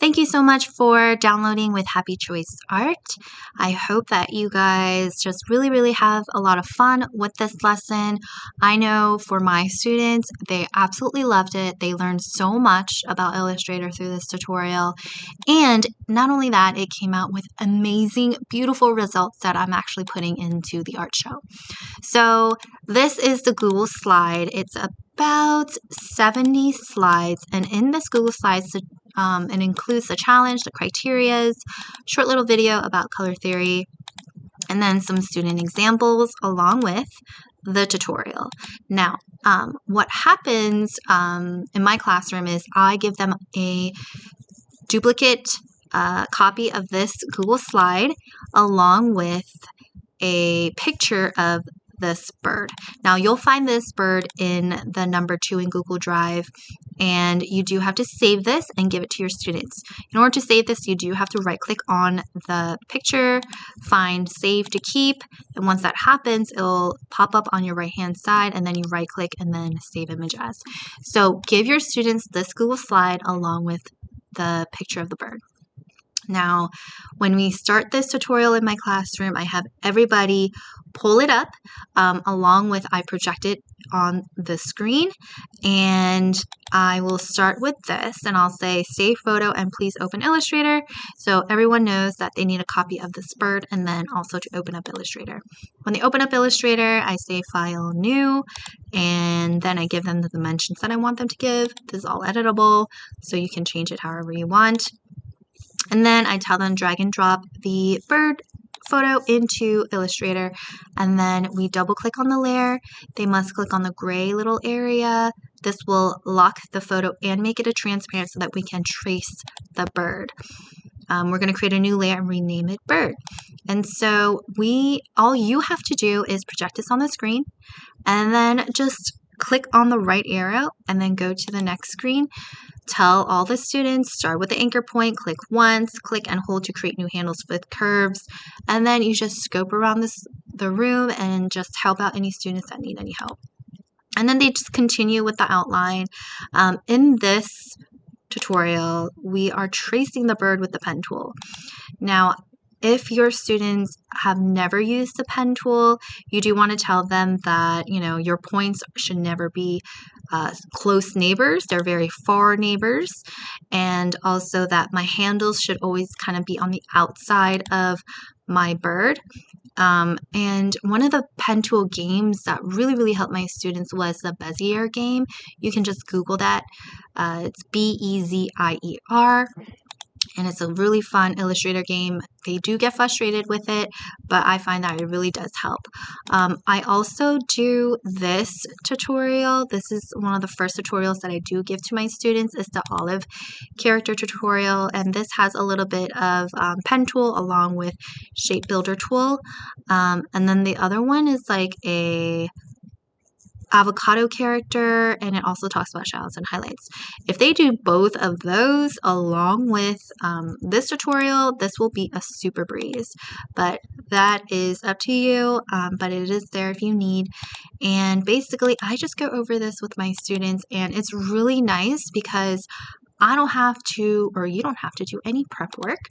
Thank you so much for downloading with Happy Choice Art. I hope that you guys just really have a lot of fun with this lesson. I know for my students, they absolutely loved it. They learned so much about Illustrator through this tutorial. And not only that, it came out with amazing, beautiful results that I'm actually putting into the art show. So this is the Google slide. It's about 70 slides, and in this Google Slides, it includes the challenge, the criterias, short little video about color theory, and then some student examples along with the tutorial. Now, what happens in my classroom is I give them a duplicate copy of this Google slide along with a picture of this bird. Now you'll find this bird in the number 2 in Google Drive, and you do have to save this and give it to your students. In order to save this, you do have to right click on the picture, find save to keep, and once that happens, it'll pop up on your right hand side, and then you right click and then save image as. So give your students this Google slide along with the picture of the bird. Now, when we start this tutorial in my classroom, I have everybody pull it up along with I project it on the screen, and I will start with this and I'll say save photo and please open Illustrator, so everyone knows that they need a copy of this bird and then also to open up Illustrator. When they open up Illustrator, I say file new, and then I give them the dimensions that I want them to give. This is all editable, so you can change it however you want. And then I tell them drag and drop the bird photo into Illustrator, and then we double click on the layer. They must click on the gray little area. This will lock the photo and make it a transparent so that we can trace the bird. We're going to create a new layer and rename it bird. And so all you have to do is project this on the screen and then just click on the right arrow and then go to the next screen. Tell all the students, start with the anchor point, click once, click and hold to create new handles with curves, and then you just scope around the room and just help out any students that need any help. And then they just continue with the outline. In this tutorial, we are tracing the bird with the pen tool. Now, if your students have never used the pen tool, you do want to tell them that, your points should never be close neighbors. They're very far neighbors. And also that my handles should always kind of be on the outside of my bird. And one of the pen tool games that really helped my students was the Bezier game. You can just Google that. It's Bezier. And it's a really fun Illustrator game. They do get frustrated with it, but I find that it really does help. I also do this tutorial. This is one of the first tutorials that I do give to my students. It's the olive character tutorial, and this has a little bit of pen tool along with shape builder tool. And then the other one is like a avocado character, and it also talks about shadows and highlights. If they do both of those along with this tutorial, this will be a super breeze, but that is up to you, but it is there if you need. And basically I just go over this with my students, and it's really nice because I don't have to, or you don't have to do any prep work.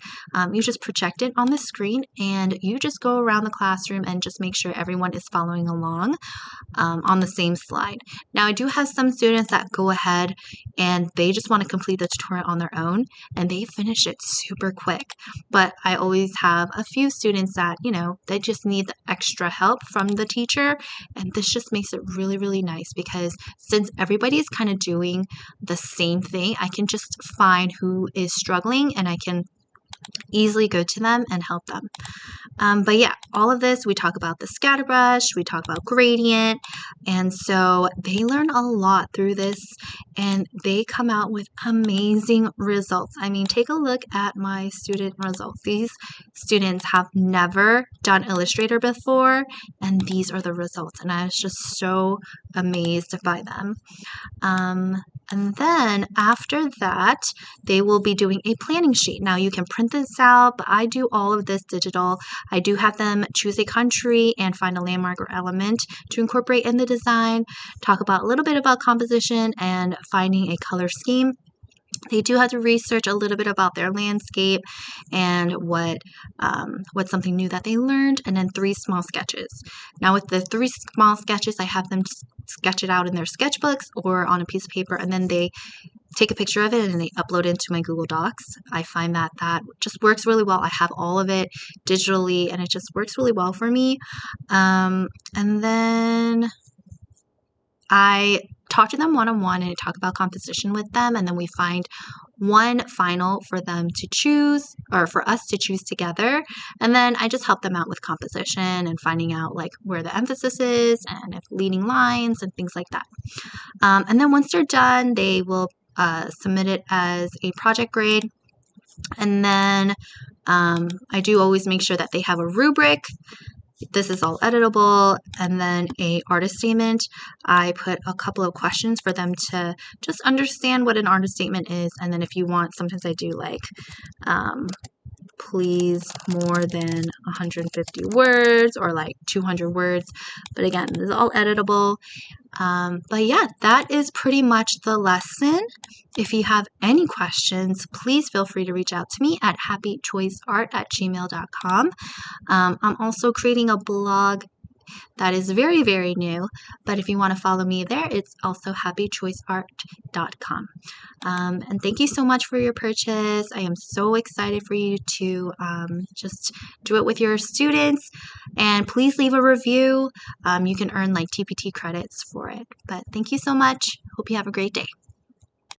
You just project it on the screen and you just go around the classroom and just make sure everyone is following along on the same slide. Now, I do have some students that go ahead and they just want to complete the tutorial on their own and they finish it super quick. But I always have a few students that, they just need the extra help from the teacher, and this just makes it really nice because since everybody is kind of doing the same thing, I can just find who is struggling and I can easily go to them and help them. But yeah, all of this, we talk about the scatter brush, we talk about gradient, and so they learn a lot through this and they come out with amazing results. I mean, take a look at my student results. These students have never done Illustrator before, and these are the results, and I was just so amazed by them. And then after that, they will be doing a planning sheet. Now you can print this out, but I do all of this digital. I do have them choose a country and find a landmark or element to incorporate in the design, talk about a little bit about composition and finding a color scheme. They do have to research a little bit about their landscape and what's something new that they learned, and then 3 small sketches. Now with the 3 small sketches, I have them sketch it out in their sketchbooks or on a piece of paper, and then they take a picture of it and they upload it into my Google Docs. I find that just works really well. I have all of it digitally and it just works really well for me. And then I talk to them one-on-one and talk about composition with them, and then we find one final for them to choose, or for us to choose together, and then I just help them out with composition and finding out like where the emphasis is and if leading lines and things like that. And then once they're done, they will submit it as a project grade, and then I do always make sure that they have a rubric. This is all editable, and then a artist statement. I put a couple of questions for them to just understand what an artist statement is, and then if you want, sometimes I do like please more than 150 words or like 200 words, but again, this is all editable. But yeah, that is pretty much the lesson. If you have any questions, please feel free to reach out to me at happychoiceart@gmail.com. I'm also creating a blog that is very, very new, but if you want to follow me there, it's also happychoiceart.com. And thank you so much for your purchase. I am so excited for you to just do it with your students, and please leave a review. You can earn like TPT credits for it. But thank you so much. Hope you have a great day.